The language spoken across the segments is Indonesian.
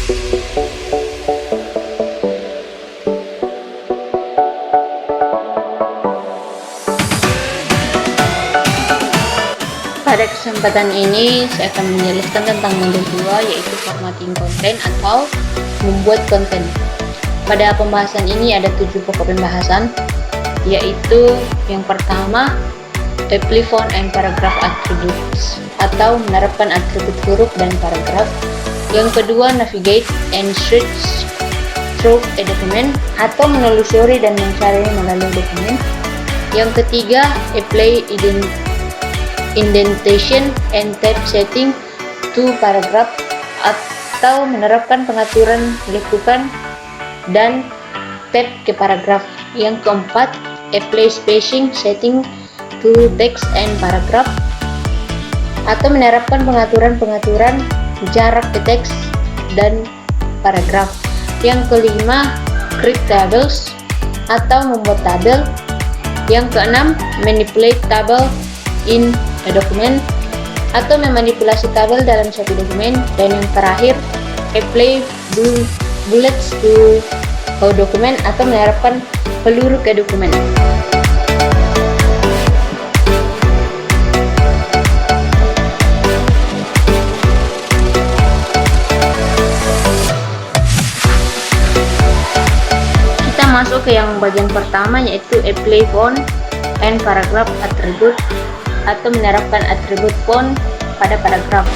Pada kesempatan ini saya akan menjelaskan tentang modul 2, yaitu formatting konten atau membuat konten. Pada pembahasan ini ada 7 pokok pembahasan, yaitu yang pertama apply font and paragraph attributes atau menerapkan atribut huruf dan paragraf. Yang kedua navigate and search through a document atau menelusuri dan mencari melalui dokumen. Yang ketiga apply indentation and typesetting to paragraph atau menerapkan pengaturan lekukan dan tab ke paragraf. Yang keempat apply spacing setting to text and paragraph atau menerapkan pengaturan jarak ke teks dan paragraf. Yang kelima create tables atau membuat tabel. Yang keenam manipulate table in a document atau memanipulasi tabel dalam suatu dokumen. Dan yang terakhir apply bullets to a document atau menerapkan peluru ke dokumen. Kita masuk ke yang bagian pertama, yaitu apply font and paragraph attribute atau menerapkan atribut font pada paragraf.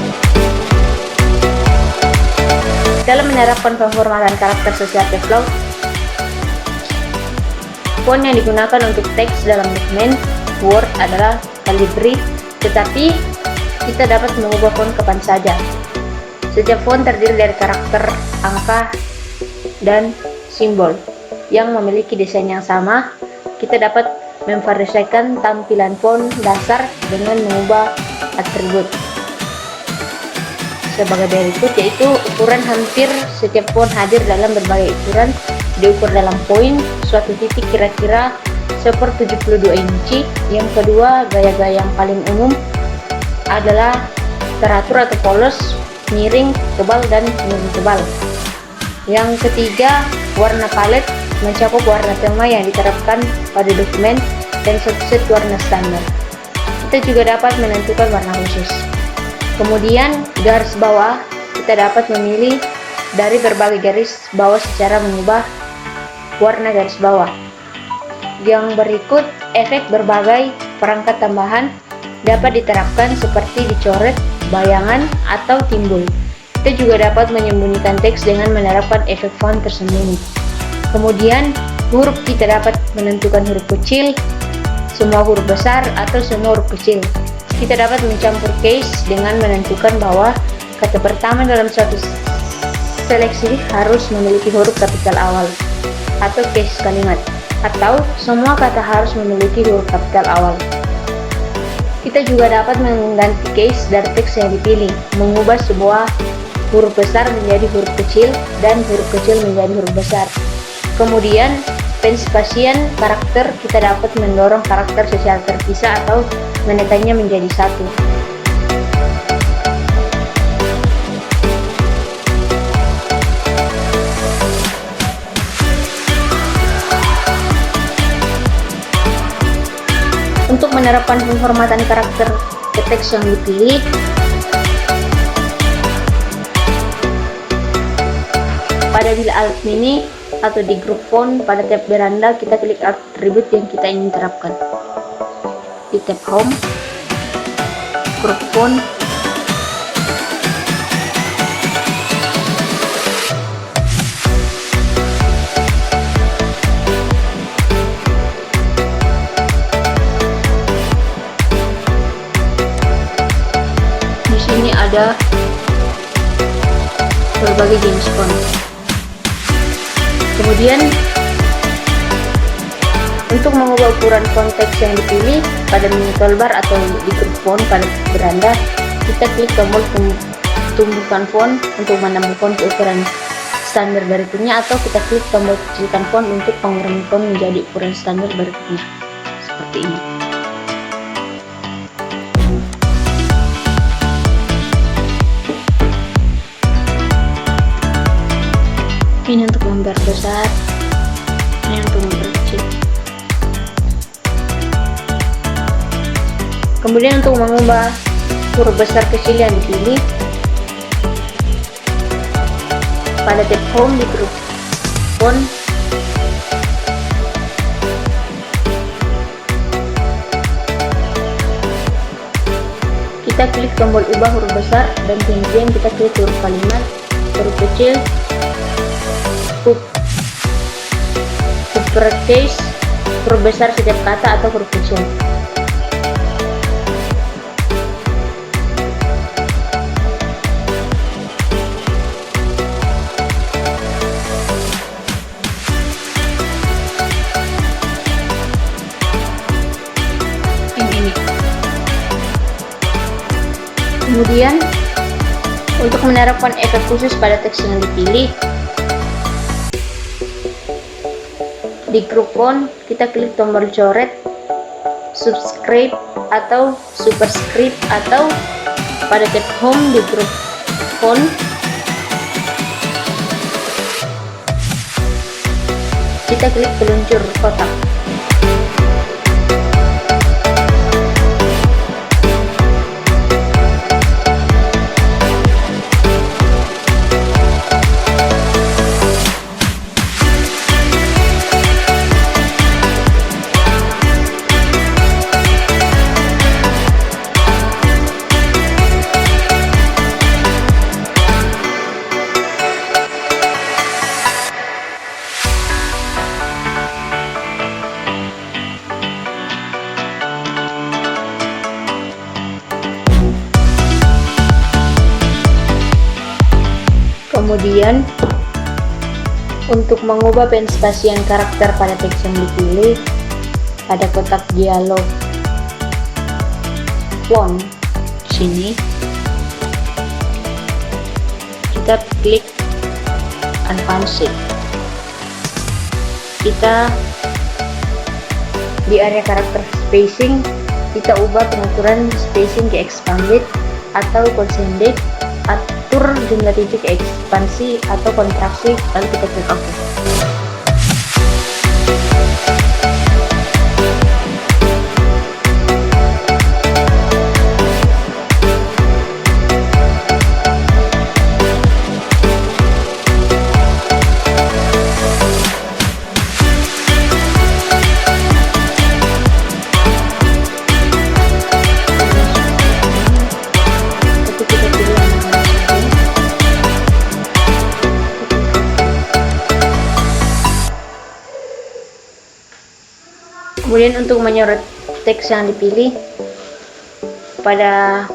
Dalam menerapkan pemformatan karakter sesuai text flow, font yang digunakan untuk teks dalam dokumen Word adalah Calibri, tetapi kita dapat mengubah font kapan saja. Setiap font terdiri dari karakter, angka, dan simbol yang memiliki desain yang sama. Kita dapat memvariasikan tampilan font dasar dengan mengubah atribut sebagai berikut, yaitu ukuran. Hampir setiap font hadir dalam berbagai ukuran, diukur dalam poin suatu titik kira-kira 1/72 inci. Yang kedua, gaya-gaya yang paling umum adalah teratur atau polos, miring, tebal, dan miring tebal. Yang ketiga, warna palet mencakup warna tema yang diterapkan pada dokumen dan set warna standar. Kita juga dapat menentukan warna khusus. Kemudian garis bawah, kita dapat memilih dari berbagai garis bawah secara mengubah warna garis bawah. Yang berikut, efek berbagai perangkat tambahan dapat diterapkan seperti dicoret, bayangan, atau timbul. Kita juga dapat menyembunyikan teks dengan menerapkan efek font tersembunyi. Kemudian huruf, kita dapat menentukan huruf kecil, semua huruf besar, atau semua huruf kecil. Kita dapat mencampur case dengan menentukan bahwa kata pertama dalam suatu seleksi harus memiliki huruf kapital awal atau case kalimat, atau semua kata harus memiliki huruf kapital awal. Kita juga dapat mengganti case dari teks yang dipilih, mengubah sebuah huruf besar menjadi huruf kecil dan huruf kecil menjadi huruf besar. Kemudian penspasian karakter, kita dapat mendorong karakter secara terpisah atau menekannya menjadi satu. Untuk menerapkan pemformatan karakter ke teks yang dipilih, pada bilah alt mini atau di grup font pada tab beranda, kita klik atribut yang kita ingin terapkan. Di tab home, grup font, di sini ada berbagai jenis font. Kemudian untuk mengubah ukuran font teks yang dipilih pada menu toolbar atau di grup font pada beranda, kita klik tombol tumbuhkan font untuk menambah font ke ukuran standar berikutnya, atau kita klik tombol kecilkan font untuk pengurangan font menjadi ukuran standar berikutnya, seperti ini. Ini untuk memperbesar, ini untuk memperkecil. Kemudian untuk mengubah huruf besar kecil yang dipilih, pada tab home di grup font, kita klik tombol ubah huruf besar dan kemudian kita klik huruf kalimat, huruf kecil, uppercase, huruf besar setiap kata atau huruf kecil. Ini. Kemudian untuk menerapkan efek khusus pada teks yang dipilih, di grup font kita klik tombol coret, subscribe atau superscript, atau pada tab home di grup font kita klik peluncur kotak. Kemudian untuk mengubah penspasian karakter pada teks yang dipilih, pada kotak dialog font sini kita klik advanced. Kita di area karakter spacing kita ubah pengaturan spacing ke expanded atau condensed, atur jumlah titik ekspansi atau kontraksi, lalu kita klik OK. Kemudian untuk menyorot teks yang dipilih, pada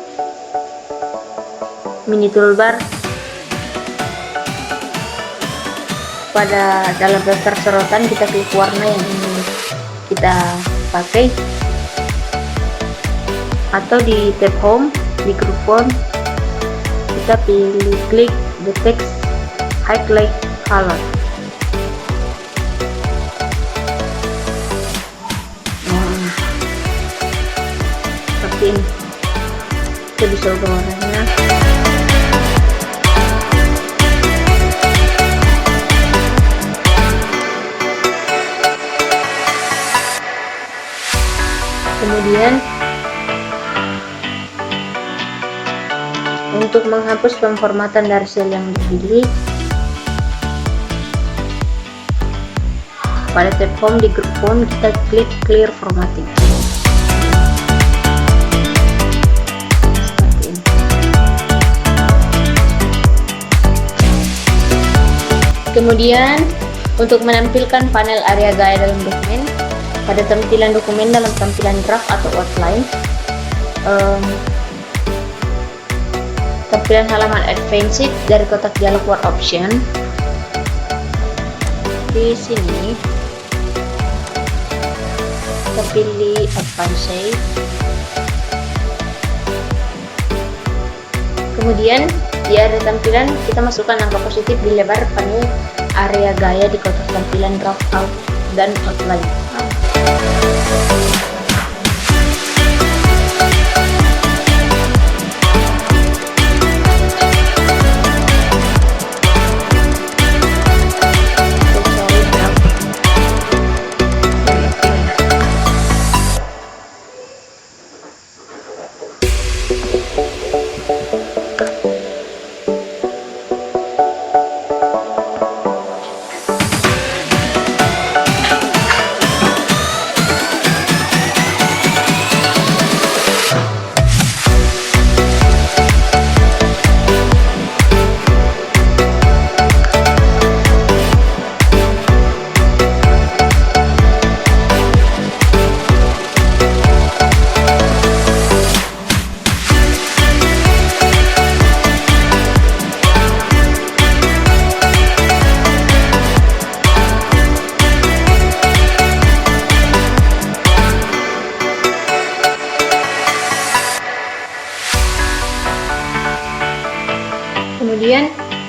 mini toolbar, pada dalam daftar sorotan kita klik warna yang ingin kita pakai, atau di tab home di grup font kita pilih klik the text highlight color. Seperti ini, kita bisa ubah warnanya. Kemudian untuk menghapus pemformatan dari sel yang dipilih, pada tab home di grup font kita klik clear formatting. Kemudian untuk menampilkan panel area gaya dalam dokumen, pada tampilan dokumen dalam tampilan draft atau outline, tampilan halaman advanced dari kotak dialog word option, di sini kita pilih advanced. Kemudian di area tampilan kita masukkan angka positif di lebar panel area gaya di kotak tampilan draft out dan outline.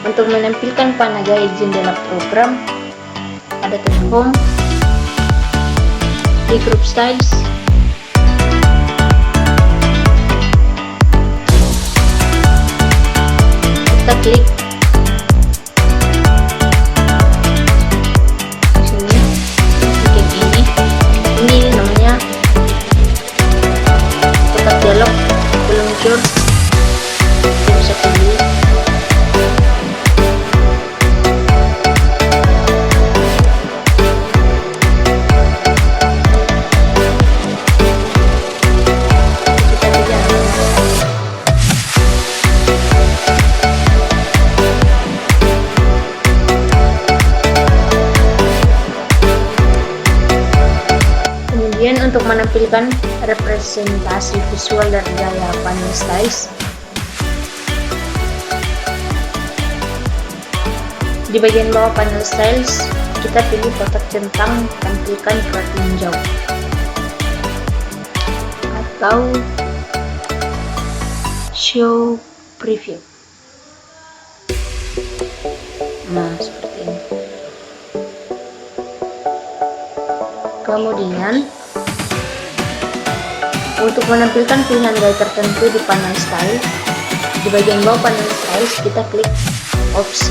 Untuk menampilkan panah gaya jendela program, ada tab Home, di Group Styles, kita klik sini, klik ini namanya kotak dialog peluncur. Kita bisa pilih untuk menampilkan representasi visual dari gaya panel styles. Di bagian bawah panel styles, kita pilih kotak centang tampilkan gerak tinjau atau show preview. Nah, seperti ini. Kemudian untuk menampilkan pilihan gaya tertentu di panel style, di bagian bawah panel styles kita klik options.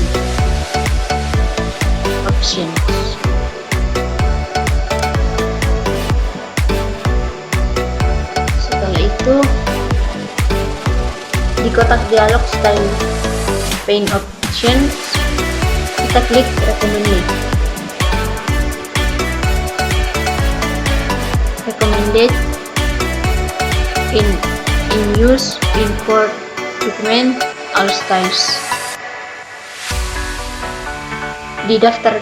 Setelah itu di kotak dialog style pane options kita klik recommended in use import document all styles. Di daftar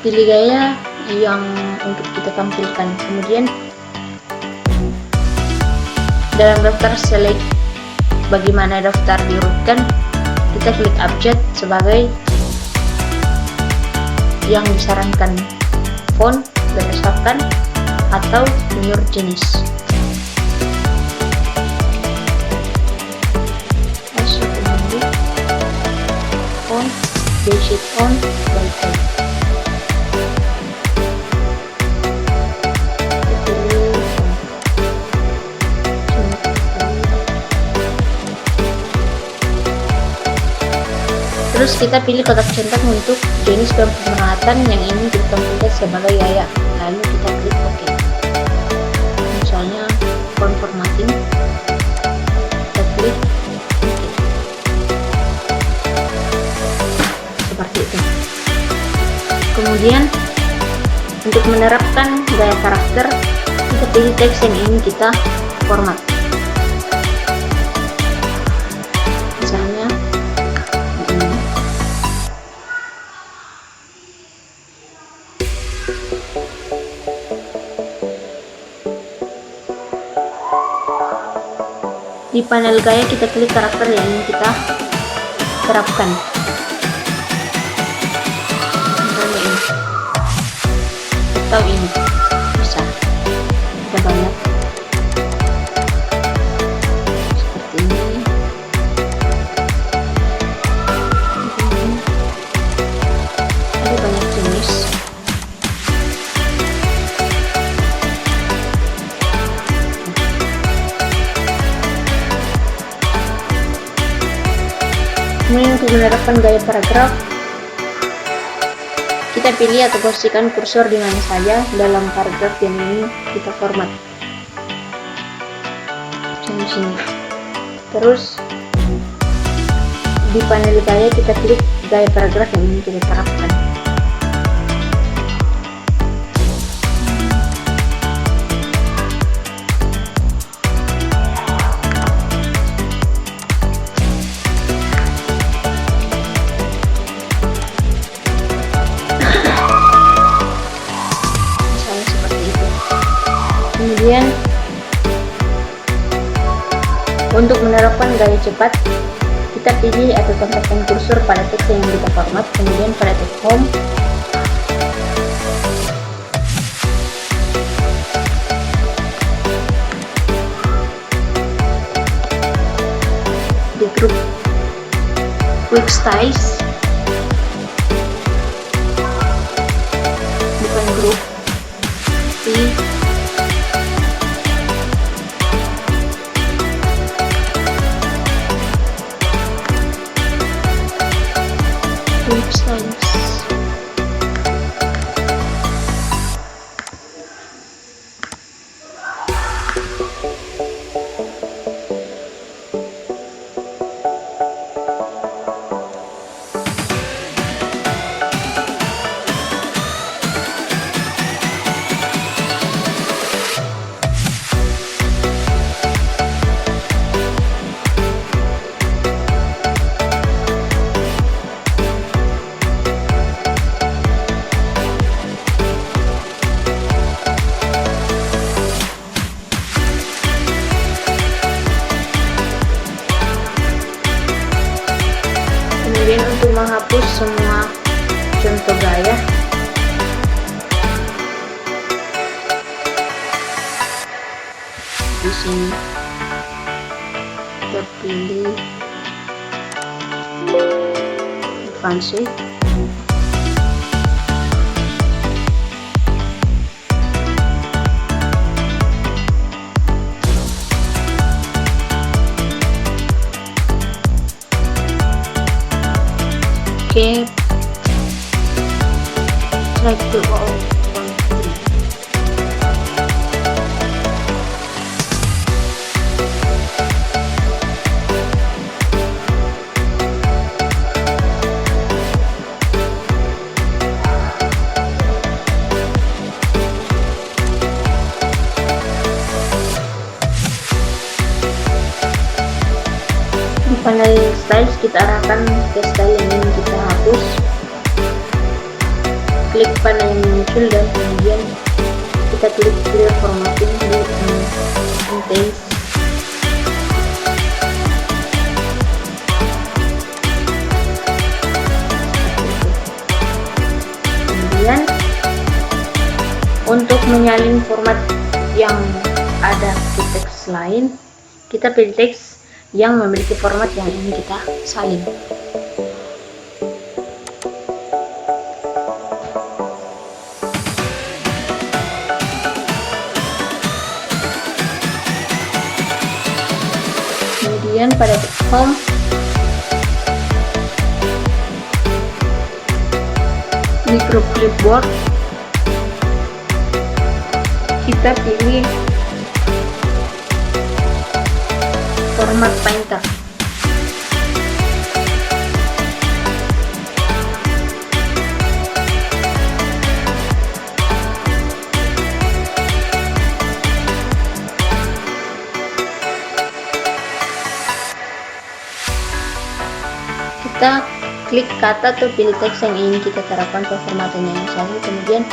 pilih gaya yang untuk kita tampilkan. Kemudian dalam daftar select bagaimana daftar diurutkan, kita klik abjad sebagai yang disarankan, font berdasarkan atau menurut jenis. Basic on by type. Terus kita pilih kotak centang untuk jenis pemerhatan yang ingin kita tampilkan sebagai gaya. Lalu kita klik OK. Misalnya font formatting, kita klik seperti itu. Kemudian untuk menerapkan gaya karakter, kita pilih teks yang ingin kita format. Misalnya ini. Di panel gaya kita klik karakter yang ingin kita terapkan. Atau ini bisa kita banyak seperti ini. Ada banyak jenis. Kemudian untuk menerapkan gaya paragraf, kita pilih atau posisikan kursor di mana saja dalam paragraf yang ingin kita format. Di sini. Terus di panel gaya kita klik gaya paragraf yang ingin kita terapkan. Kemudian untuk menerapkan gaya cepat, kita pilih atau tempatkan kursor pada teks yang kita format, kemudian pada tab Home, di grup Quick Styles, Web styles. Kemudian untuk menghapus semua contoh gaya, di sini kita pilih advance. Oke, try to all di panel styles kita arahkan ke style yang ingin kita hapus. Klik panel yang muncul dan kemudian kita klik clear formatting di intense. Kemudian untuk menyalin format yang ada ke teks lain, kita pilih teks yang memiliki format yang ingin kita salin. Kemudian pada home, di grup clipboard kita pilih format painter. Kita klik kata atau pilih teks yang ingin kita terapkan ke formatnya yang sama. Kemudian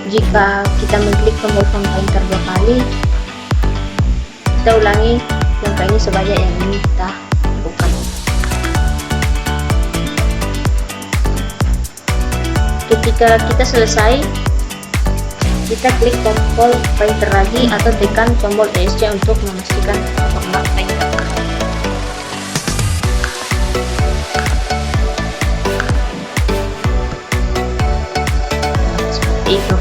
jika kita mengklik tombol font painter 2 kali, kita ulangi langkah ini sebanyak yang ingin kita lakukan. Ketika kita selesai, kita klik tombol painter lagi atau tekan tombol ESC untuk memastikan format painter. Itu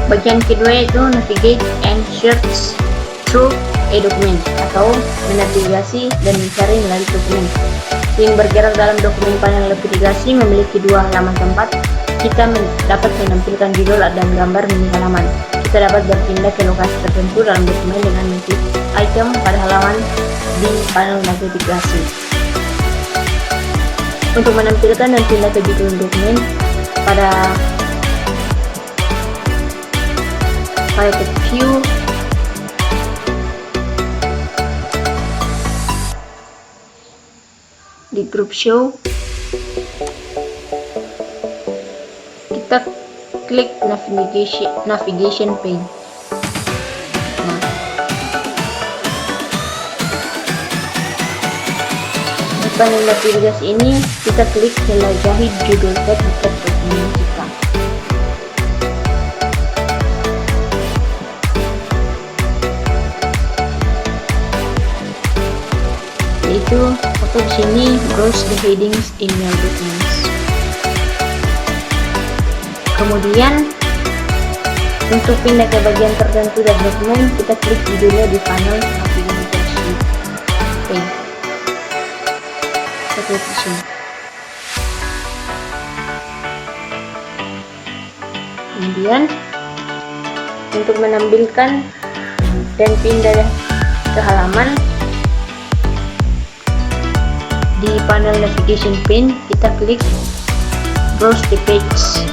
bagian kedua, itu navigate and search through a document atau menavigasi dan mencari melalui dokumen. Yang bergerak dalam dokumen panel navigasi memiliki 2 halaman tempat. Kita dapat menampilkan judul dan gambar mini halaman. Kita dapat berpindah ke lokasi tertentu dalam dokumen dengan mengklik item pada halaman di panel navigasi. Untuk menampilkan dan pindah ke judul dokumen pada private view, di group show kita klik navigation pane. Nah, di panel navigasi ini kita klik jelajahi judul tab di tab dokumen kita. Yaitu atau di sini browse the headings in your documents. Kemudian untuk pindah ke bagian tertentu dari dokumen, kita klik judulnya di panel navigasi pane. Seperti di sini. Kemudian untuk menampilkan dan pindah ke halaman, di panel navigation pane kita klik browse the page.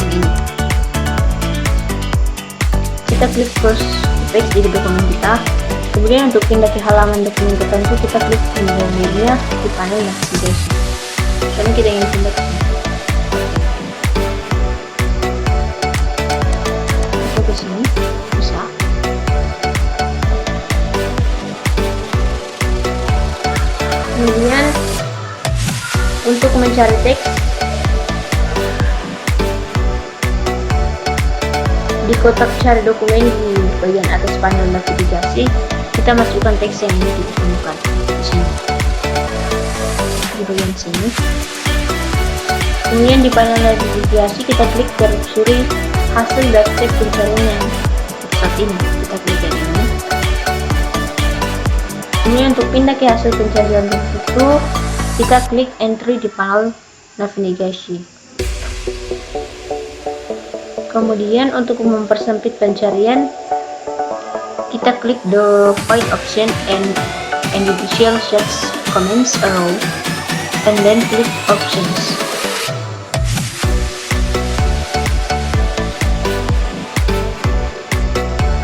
Ini kita klik browse the page di dokumen kita. Kemudian untuk pindah ke halaman dokumen tertentu kita klik pindah di panel navigasi. Misalnya kita ingin pindah ke sini, atau ke sini bisa. Kemudian untuk mencari teks di kotak cari dokumen di bagian atas panel navigasi, kita masukkan teks yang ingin kita temukan di sini, di bagian sini. Kemudian di panel navigasi kita klik telusuri hasil daftar pencarian yang saat ini, kita klik yang ini. Kemudian untuk pindah ke hasil pencarian itu kita klik entry di panel navigasi. Kemudian untuk mempersempit pencarian kita klik the find option and individual search comments a row and then klik options.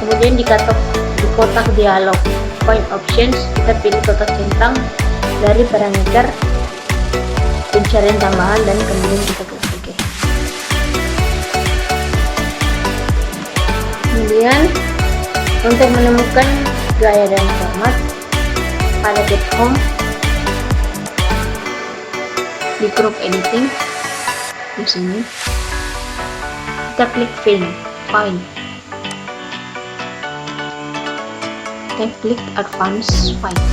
Kemudian di kotak dialog find options kita pilih kotak centang dari parameter pencarian tambahan dan kemudian kita klik OK. Kemudian untuk menemukan gaya dan format pada tab home di group editing di sini kita klik find. Kita klik advance find.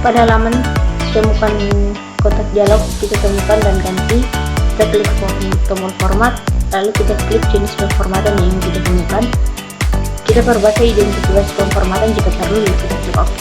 Pada halaman temukan kotak dialog kita temukan dan ganti, kita klik tombol format, lalu kita klik jenis pemformatan yang ingin kita temukan. Kita perbaiki identifikasi pemformatan jika perlu, kita klik OK.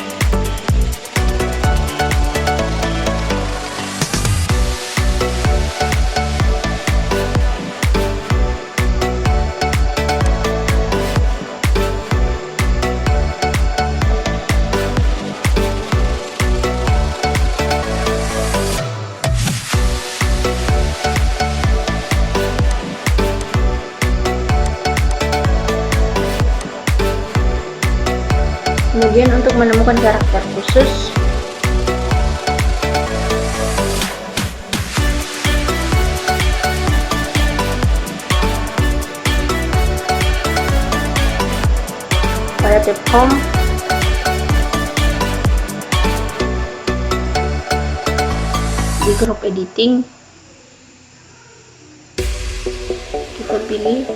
Kemudian untuk menemukan karakter khusus, pada tab home di group editing kita pilih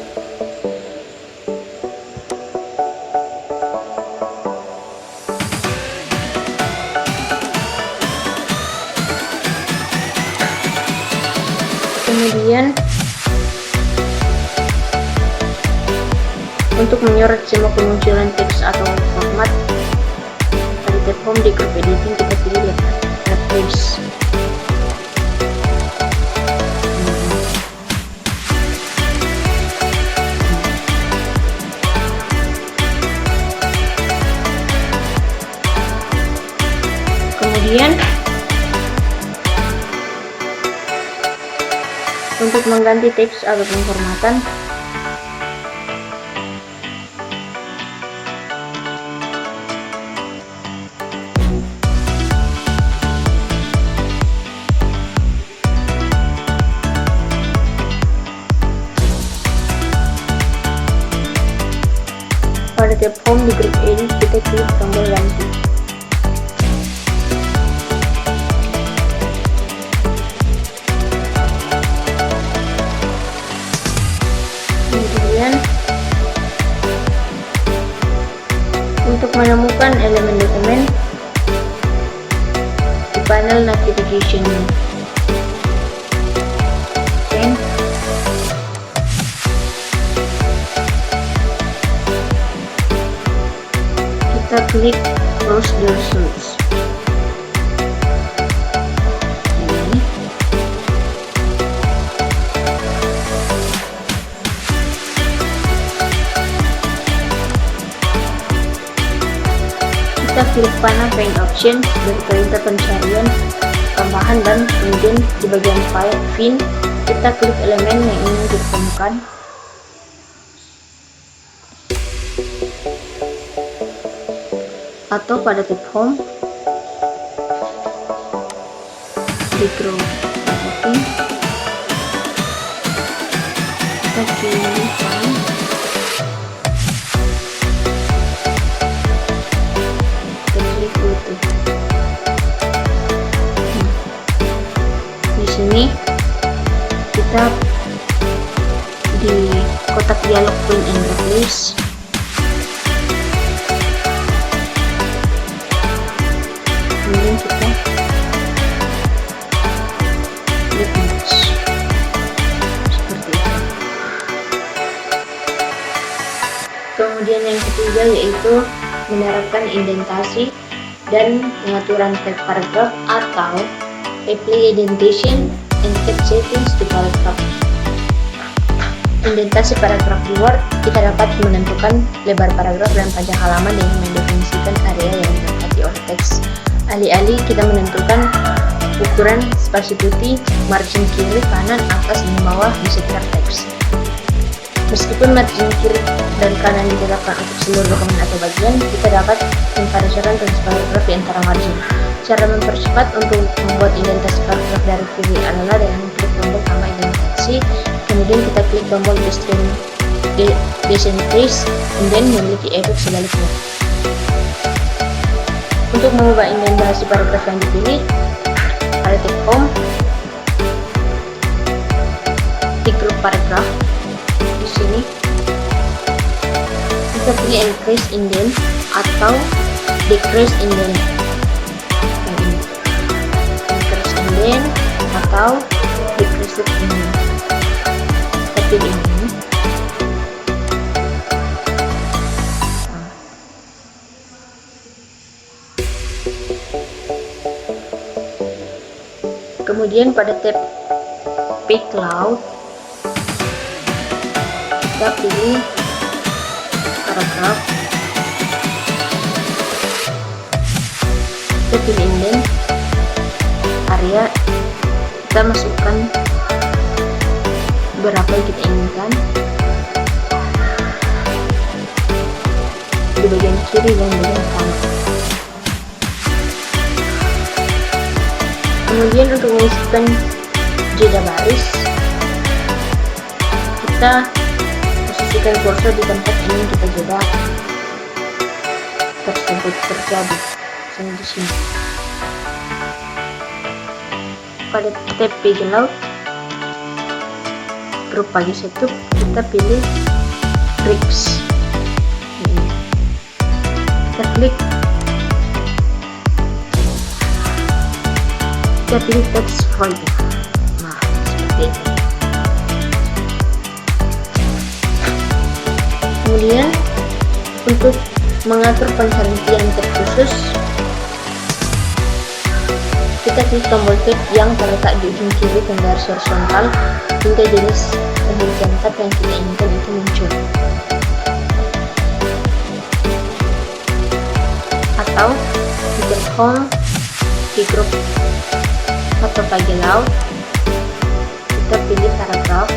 kemudian untuk menyorot semua kemunculan teks atau format dari tab home di group editing kita pilih replace. Kemudian untuk mengganti teks atau pemformatan pada tab home di group edit kita klik tombol ganti. Kemudian untuk menemukan elemen dokumen di panel navigation pane kita klik browse the results. Ini kita klik panel Paint Options dari perintah pencarian tambahan, dan kemudian di bagian file fin kita klik elemen yang ingin ditemukan. Atau pada tab Home di group marketing kita pilih file, kita klik foto. Di sini kita di kotak dialog print and replace kemudian kita klik match seperti itu. Kemudian yang ketiga yaitu menerapkan indentasi dan pengaturan tag paragraf atau apply indentation and tag settings to paragraph. Indentasi paragraf di Word, kita dapat menentukan lebar paragraf dan panjang halaman dengan mendefinisikan area yang ditempati oleh teks. Alih-alih kita menentukan ukuran spasi putih, margin kiri, kanan, atas, dan bawah di setiap teks. Meskipun margin kiri dan kanan ditetapkan untuk seluruh dokumen atau bagian, kita dapat memvariasikan tulis paragraf di antara margin. Cara mempercepat untuk membuat indentasi paragraf dari kiri adalah dengan klik tombol tambah indentasi, kemudian kita klik tombol decentralize, dan memiliki efek sebaliknya. Untuk mengubah indentasi paragraf yang dipilih, pada tab Home di grup paragraf, di sini kita pilih increase indent atau decrease indent. Increase indent atau decrease indent. Kita pilih ini. Kemudian pada tab Pick Layout kita pilih paragraf, kita pilih indent area, kita masukkan berapa yang kita inginkan di bagian kiri dan bagian kanan. Kemudian untuk mengisikan jeda baris, kita posisikan kursor di tempat ini kita jeda tersebut terjadi, misalnya di sini. Pada tab page layout, grup pagi setup, kita pilih Bricks. Kita klik, kita pilih text folder. Nah, seperti ini. Kemudian untuk mengatur penghentian tab khusus, kita klik tombol tab yang terletak di ujung kiri penggaris horizontal hingga jenis penghentian tab yang kita inginkan itu muncul. Atau di tab Home di grup atau page layout, kita pilih paragraf,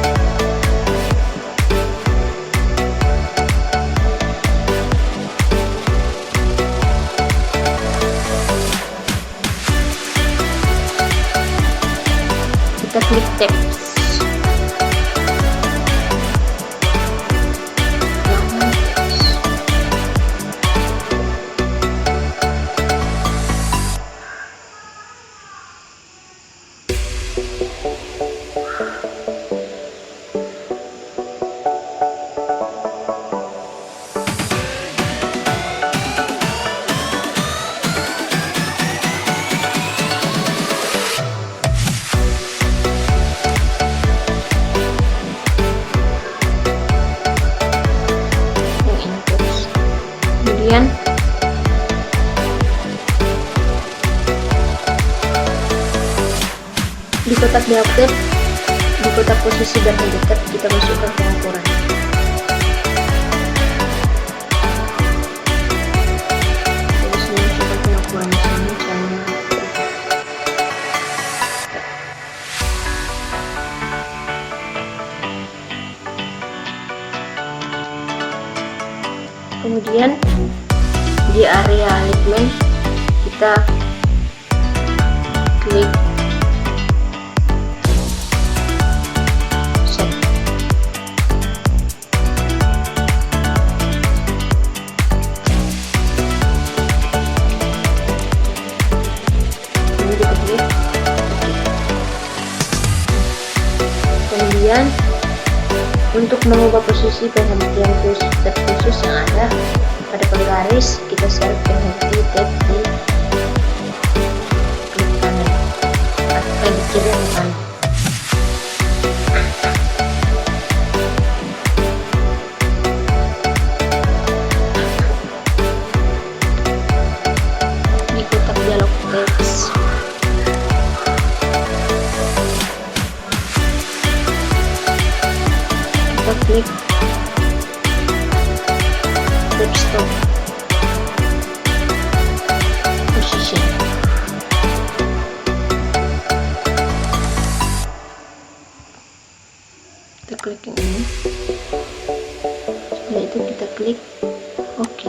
kita klik text, kemudian di kotak dialog, di kotak posisi dan editor kita masukkan pengukuran. Jadi kita klik set. Ini kita klik. Kemudian untuk mengubah posisi penghentian terkhusus yang ada pada penggaris, kita select penghenti tab di klik kanan atau di kiri atau kanan. Di kotak dialog teks kita klik tab stop position. Kita klik yang ini. Setelah itu kita klik OK.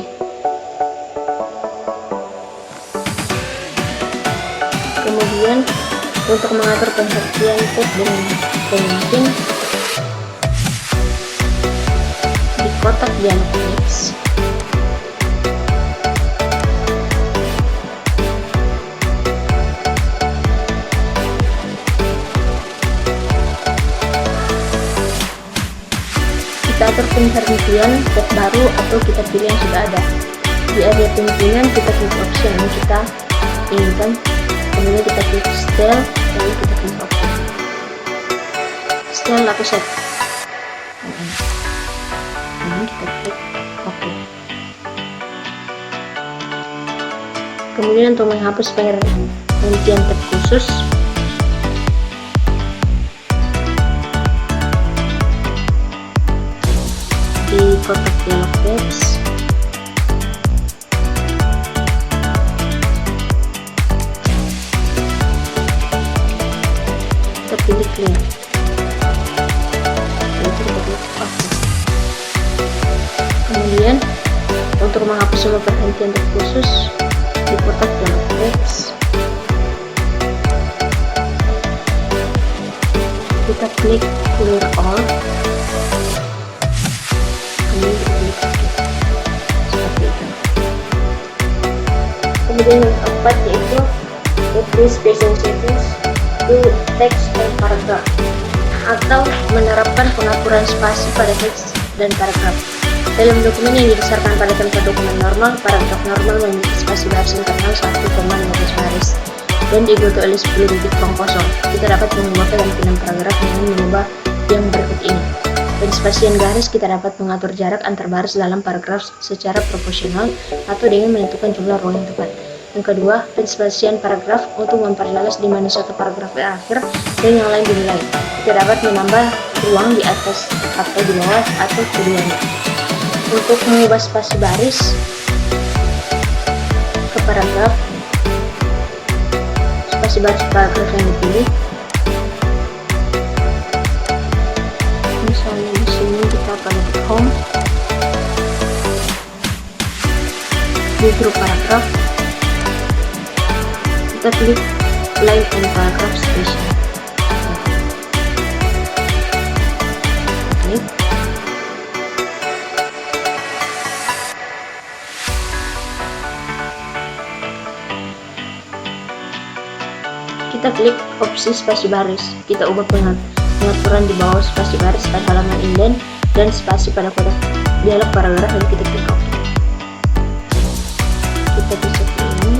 Kemudian untuk mengatur penghentian tab dengan pemimpin, di kotak dialog teks kita atur penghentian tab baru atau kita pilih yang sudah ada. Di area pimpinan kita klik option yang kita inginkan, kemudian kita klik style, lalu kita klik OK. Style atau set. Ini kita klik OK. Kemudian untuk menghapus penghentian tab khusus, di kotak dialog teks kita pilih clear, lalu kita klik OK. Kemudian untuk menghapus semua perhentian tab khusus, di kotak dialog teks kita klik clear all, kemudian kita klik OK. Seperti itu. Kemudian yang keempat yaitu increase spacing settings to text and paragraph, atau menerapkan pengaturan spasi pada teks dan paragraf. Dalam dokumen yang didasarkan pada template dokumen normal, paragraf normal memiliki spasi baris internal 1,15 baris dan diikuti oleh 10 titik kosong kosong. Kita dapat mengubah penampilan paragraf dengan mengubah yang berikut ini. Penspasian garis, kita dapat mengatur jarak antar baris dalam paragraf secara proporsional atau dengan menentukan jumlah ruang yang tepat. Yang kedua, penspasian paragraf untuk memperjelas di mana satu paragraf berakhir dan yang lain dimulai. Kita dapat menambah ruang di atas atau di bawah atau keduanya. Untuk mengubah spasi baris ke paragraf, spasi baris paragraf yang dipilih, misalnya di sini kita pada home, di grup paragraf kita klik line and paragraph spacing. Klik. Kita klik opsi spasi baris. Kita ubah pengaturan di bawah spasi baris pada halaman indent dan spasi pada kotak dialog paragraf, dan kita klik OK. Kita bisa pilih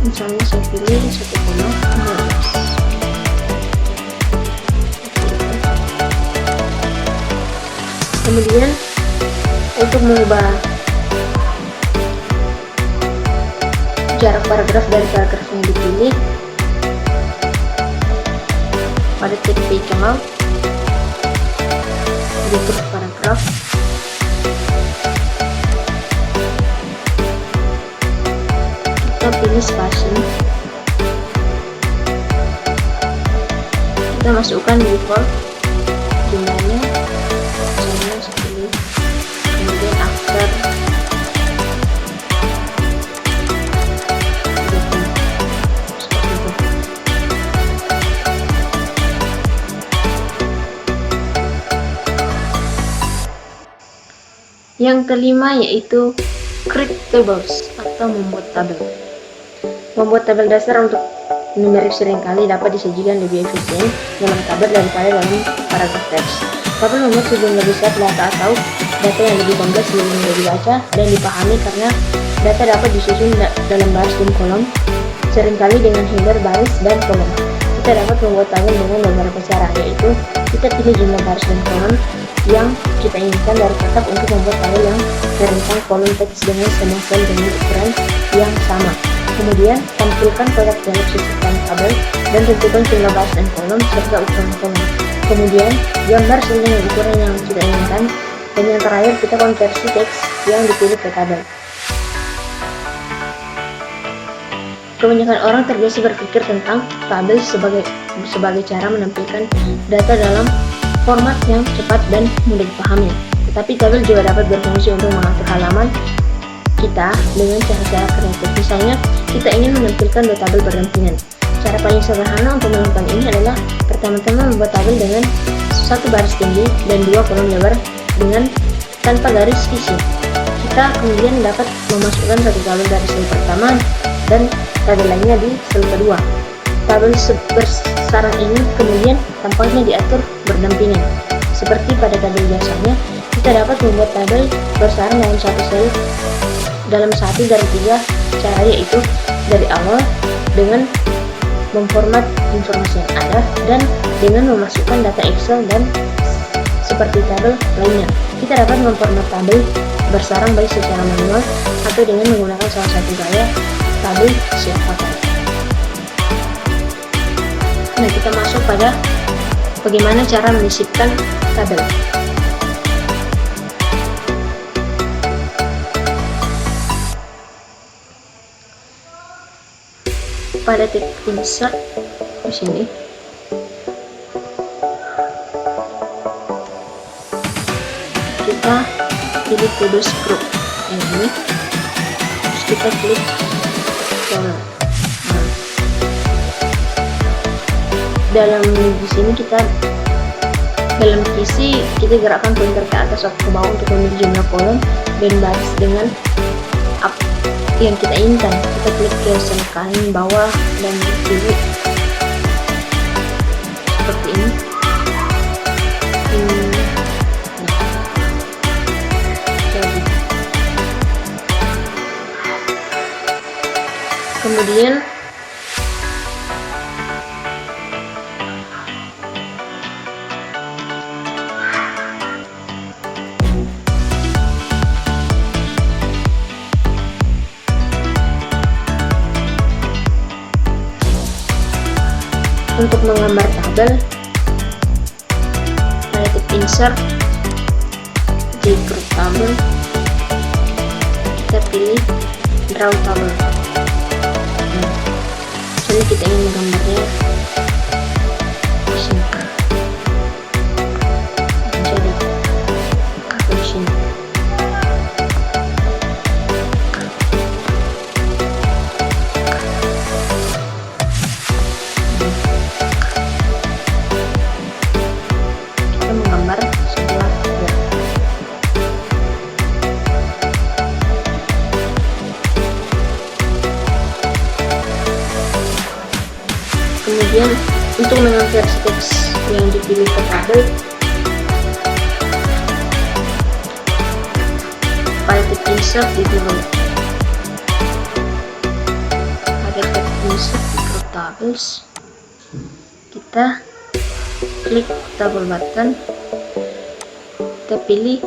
misalnya saya pilih 1,15. Kemudian untuk mengubah jarak paragraf dari paragraf yang dipilih, pada tab page amount di grup paragraf kita pilih spasi, kita masukkan default jumlahnya, misalnya 10, kemudian after Yang kelima yaitu create tables atau membuat tabel. Membuat tabel dasar untuk numerik seringkali dapat disajikan lebih efisien dalam tabel daripada dalam paragraf teks. Tabel membuat sejumlah besar data atau data yang lebih kompleks lebih mudah dibaca dan dipahami karena data dapat disusun dalam baris dan kolom, seringkali dengan header baris dan kolom. Kita dapat membuat tabel dengan beberapa cara, yaitu kita pilih jumlah baris dan kolom yang kita inginkan dari kotak untuk membuat tabel yang merentang kolom teks dengan semua sel dengan ukuran yang sama. Kemudian, tampilkan kotak dalam sisikan tabel dan tentukan jumlah baris dan kolom serta ukuran kolom. Kemudian, gambar sel dengan ukuran yang kita inginkan. Dan yang terakhir, kita konversi teks yang dipilih ke tabel. Kebanyakan orang terbiasa berpikir tentang tabel sebagai cara menampilkan data dalam format yang cepat dan mudah dipahami. Tetapi tabel juga dapat berfungsi untuk mengatur halaman kita dengan cara-cara kreatif. Misalnya, kita ingin menampilkan dua tabel berdampingan. Cara paling sederhana untuk melakukan ini adalah pertama-tama membuat tabel dengan satu baris tinggi dan dua kolom lebar dengan tanpa garis isi. Kita kemudian dapat memasukkan satu tabel dari sel pertama dan tabel lainnya di sel kedua. Tabel bersarang ini kemudian tampaknya diatur berdampingan. Seperti pada tabel biasanya, kita dapat membuat tabel bersarang dalam satu dari tiga cara, yaitu dari awal dengan memformat informasi yang ada dan dengan memasukkan data Excel dan seperti tabel lainnya. Kita dapat memformat tabel bersarang baik secara manual atau dengan menggunakan salah satu gaya tabel siap pakai. Nah, kita masuk pada bagaimana cara menyisipkan tabel. Pada titik insert di sini, kita pilih tables group ini, terus kita klik tabel. Dalam di sini dalam kisi kita gerakkan pointer ke atas atau ke bawah untuk memilih jumlah kolom dan baris dengan yang kita inginkan. Kita klik ke sel kanan bawah dan pilih seperti ini. Jadi, kemudian untuk menggambar tabel, pada titik insert di grup tabel, kita pilih draw tabel. Jadi kita ingin menggambarnya di sini. Jadi di sini. Kemudian untuk mengonversi teks yang dipilih ke tabel, pada titik insert di grup tables, kita klik tabel button, kita pilih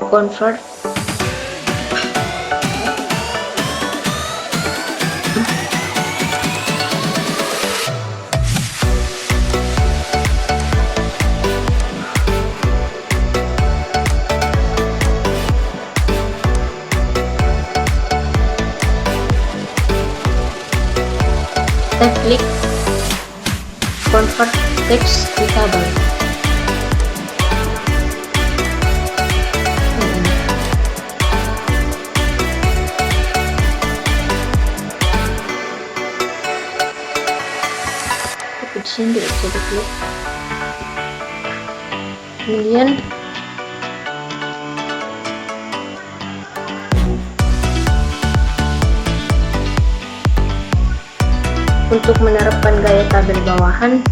convert. Kita klik convert text to tabel. Di sini tidak bisa diklik. Kemudian Untuk menerapkan gaya tabel bawahan,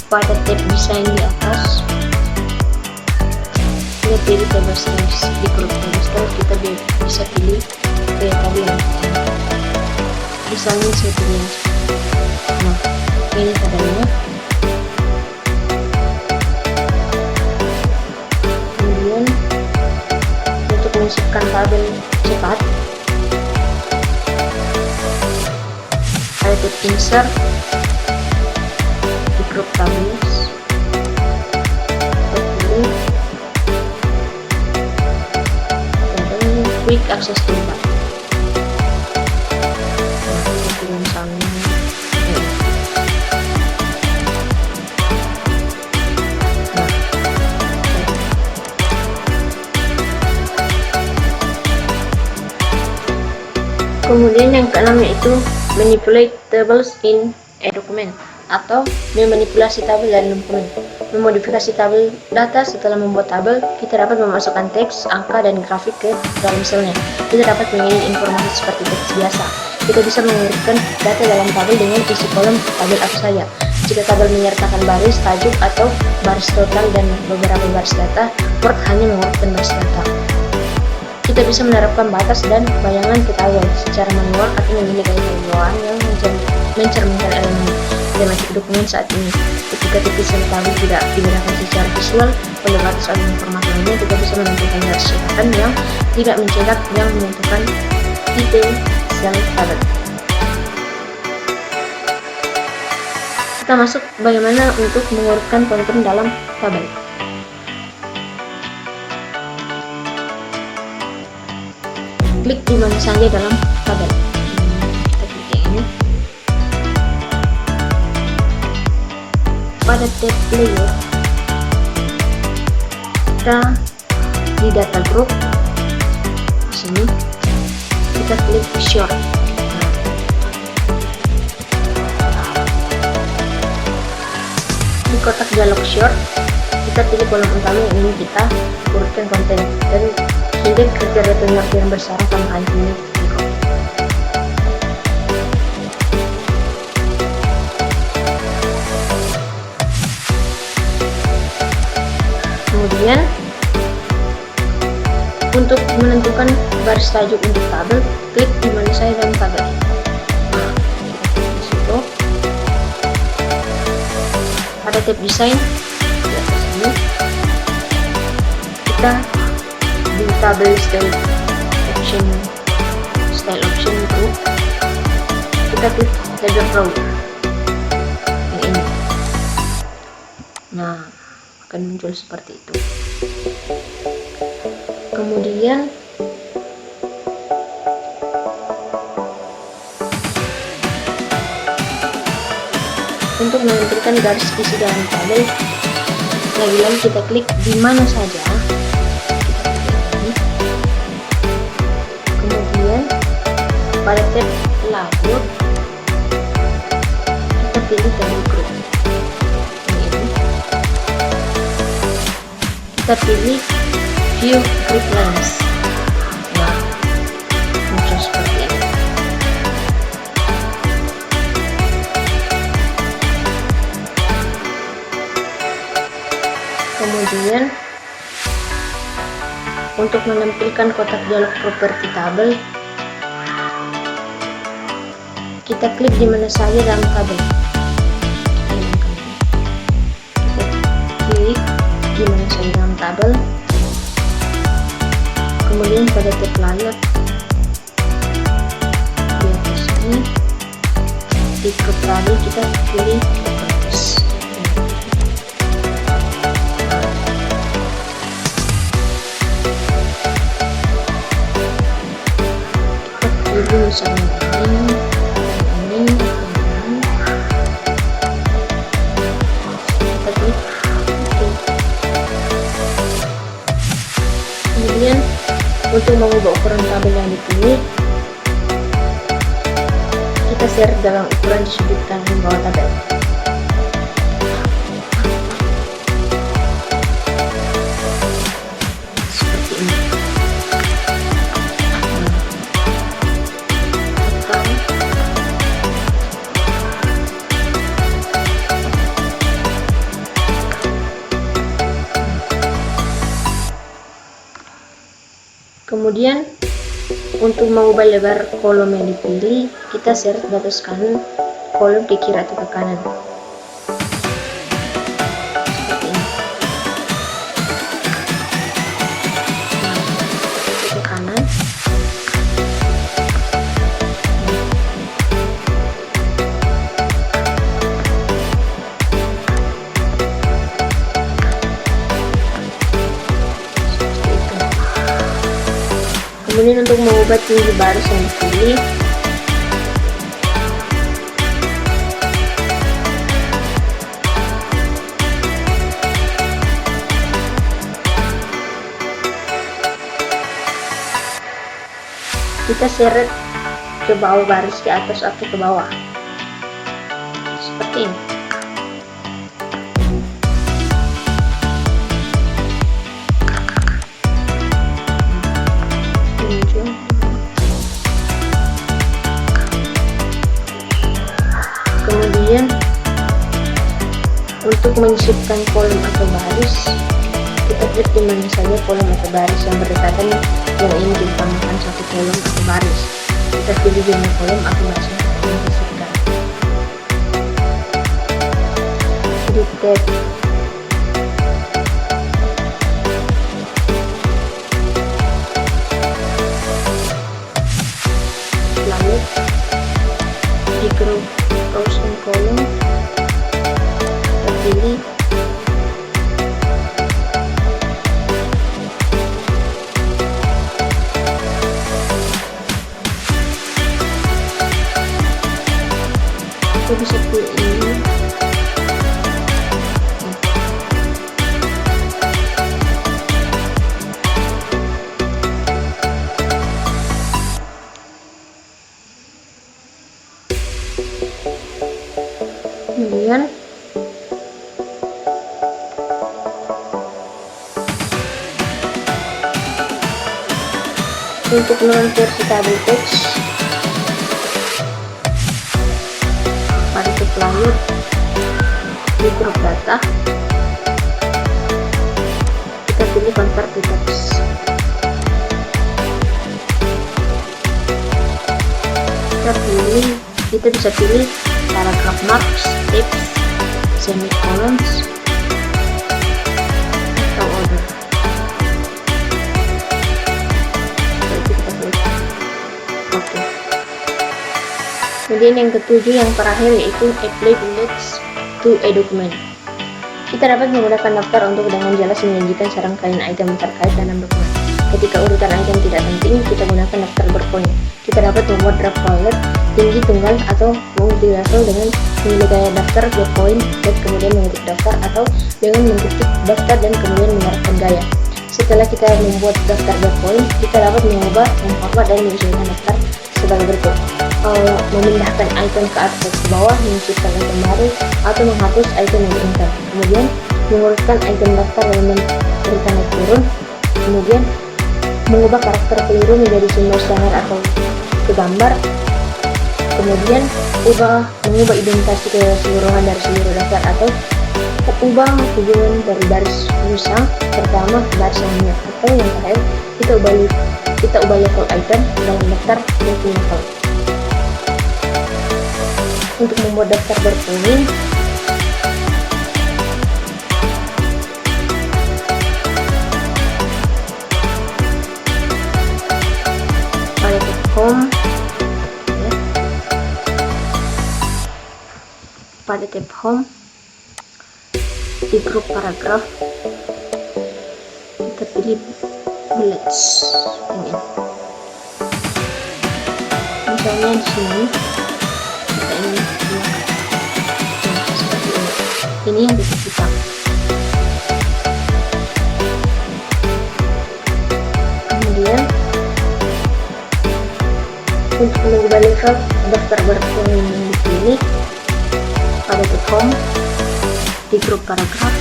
pada tab desain di atas kita pilih table styles. Di grup table style kita bisa pilih gaya tabel yang misalnya saya pilih nah ini tabelnya. Kemudian untuk menyiapkan tabel cepat ada tab insert di grup tables, pilih tabel quick access toolbar. Kita pilih misalnya kemudian yang keenam yaitu manipulate tables in a document atau memanipulasi tabel dalam dokumen. Memodifikasi tabel data. Setelah membuat tabel, kita dapat memasukkan teks, angka, dan grafik ke dalam selnya. Kita dapat mengirim informasi seperti teks biasa. Kita bisa mengirimkan data dalam tabel dengan isi kolom tabel apa saja. Jika tabel menyertakan baris, tajuk, atau baris total dan beberapa baris data, Word hanya mengurutkan baris data. Kita bisa menerapkan batas dan bayangan ke tabel secara manual atau memilih gaya bawahan yang mencerminkan elemen tematik dokumen saat ini. Ketika titik sel tabel tidak dibedakan secara visual oleh batas atau informasi lainnya, kita bisa menentukan garis cetakan yang tidak mencetak yang menentukan titik sel tabel. Kita masuk bagaimana untuk mengurutkan poin-poin dalam tabel. Klik di mana saja dalam tabel. Kita klik yang ini. Pada tab layer, kita di data group di sini kita klik short. Di kotak dialog short, kita pilih kolom utama yang ingin kita urutkan konten dan hingga kriteria pengertian bersara tambahan ini. Kemudian untuk menentukan baris tajuk untuk tabel, klik di mana saja dalam tabel. Nah, di situ ada tab desain di atas ini. Kita di tabel style option group, kita klik table row yang ini. Nah, akan muncul seperti itu. Kemudian untuk menampilkan garis isi dalam tabel, lagi-lagi kita klik di mana saja. Kemudian pada tab layout kita pilih table group ini. Kita pilih view group lines. Nah, muncul seperti ini. Kemudian untuk menampilkan kotak dialog properti tabel, kita klik di mana saja dalam tabel. Kita klik di mana saja dalam tabel. Kemudian pada tab layout di atas ini, di grup tabel kita pilih properties. Kita misalnya ini, kita klik OK. Kemudian untuk mengubah ukuran tabel yang dipilih, kita share dalam ukuran di sudut kanan bawah tabel. Seperti ini. Kemudian untuk mengubah lebar kolom yang dipilih, kita seret garis kanan kolom ke kiri atau ke kanan. Seperti ini. Ke kanan. Kemudian untuk mengubah tinggi baris yang dipilih, kita seret ke bawah baris, ke atas atau ke bawah, seperti ini. Kemudian untuk menyisipkan kolom atau baris, kita klik di mana saja kolom atau baris yang berdekatan yang ingin ditambahkan satu kolom atau baris. Kita pilih di mana kolom atau baris yang ingin disisipkan. Di tab lalu di grup rows and column, kita pilih kita bisa pilih ini. Kemudian untuk non-versi table text, pada tab layar di grup data, kita pilih convert to text. Kita bisa pilih paragraph marks, tips, semicolons, atau order. Jadi kita klik oke. Kemudian yang ketujuh, yang terakhir, yaitu apply bullets to a document. Kita dapat menggunakan daftar untuk dengan jelas menyajikan serangkaian item terkait dalam dokumen. Ketika urutan item tidak penting, kita gunakan daftar berpoin. Kita dapat membuat draft file tinggi tunggal atau multi-level dengan memilih gaya daftar berpoin dan kemudian mengetik daftar, atau dengan mengetik daftar dan kemudian menyerahkan gaya. Setelah kita membuat daftar berpoin, kita dapat mengubah, memformat, dan menyesuaikan daftar sebagai berikut: memindahkan item ke atas atau ke bawah, menyisipkan item baru, atau menghapus item yang diinginkan. Kemudian mengurutkan item daftar elemen urutan naik turun. Kemudian mengubah karakter keliru menjadi simbol standar atau ke gambar. Kemudian mengubah identitas keseluruhan dari seluruh daftar, atau ubah hubungan dari baris musang pertama ke baris lainnya, atau yang terakhir kita ubah level item dalam daftar multi level. Untuk membuat daftar berpoin, pada tab home, pada tab home di grup paragraf, kita pilih bullets ini. Misalnya di sini kita ingin seperti ini yang titik hitam. Kemudian untuk mengubah level daftar berpoin yang dipilih, pada tab home di grup paragraf,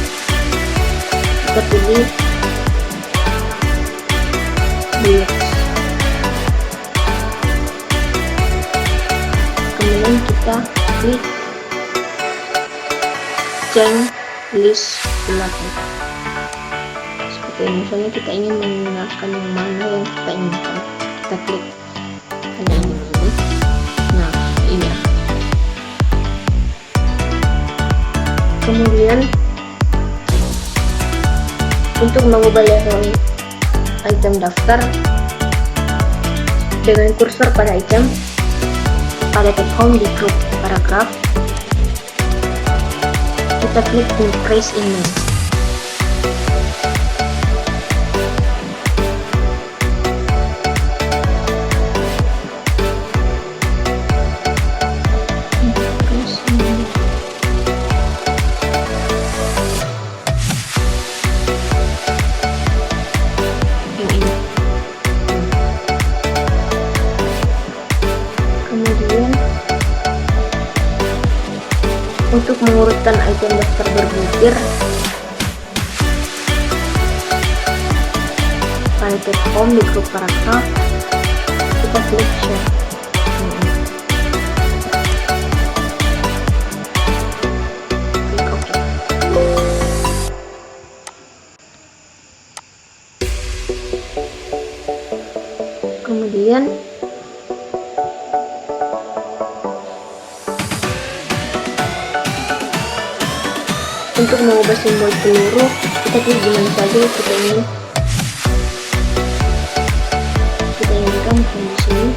kita pilih bullets. Kemudian kita klik change list bullet seperti misalnya kita ingin menggunakan yang mana yang kita inginkan, kita klik hanya ini. Nah, ini. Kemudian untuk mengubah level item daftar, dengan kursor pada item, pada tab home di grup paragraf, kita klik increase in name. Untuk mengurutkan item daftar berbutir, pada tab home di grup paragraf, kita klik share. Klik OK. Kemudian untuk mengubah simbol peluru, kita klik di mana saja kita inginkan di sini.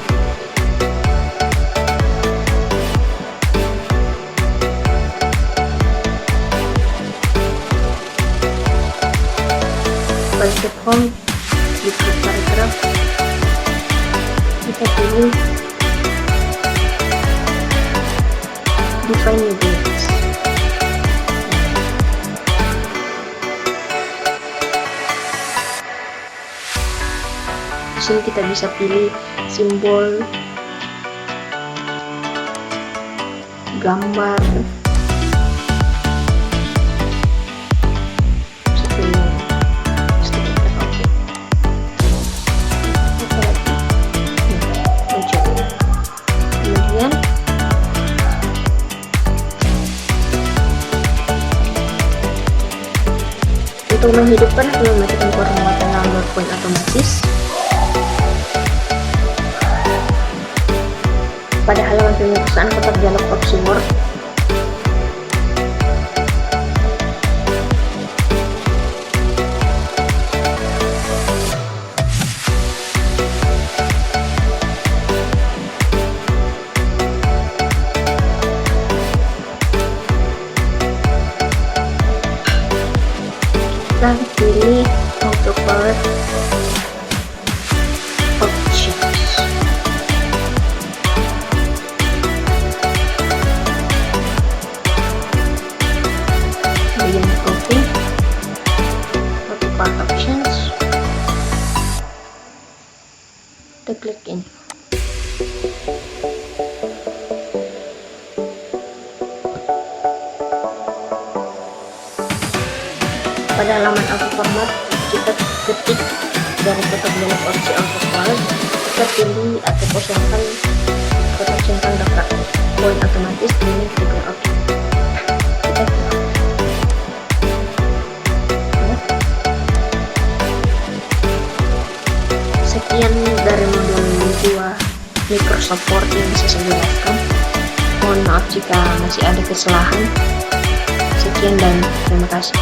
Pada tab home di grup paragraf, kita pilih define new bullets. Di sini kita bisa pilih simbol, gambar, kemudian untuk menghidupkan atau mematikan koordinat number point otomatis, pada halaman pengurusan kotak dialog opsi Word, kita pilih autocorrect options. Kemudian copy autocorrect options, kita klik ini. Pada halaman auto format, kita ketik dari kotak dialog opsi auto format, kita pilih atau kosongkan kotak centang daftar poin otomatis, ini juga OK. Sekian dari modul 2 Microsoft Word yang bisa saya jelaskan. Mohon maaf jika masih ada kesalahan. Sekian dan terima kasih.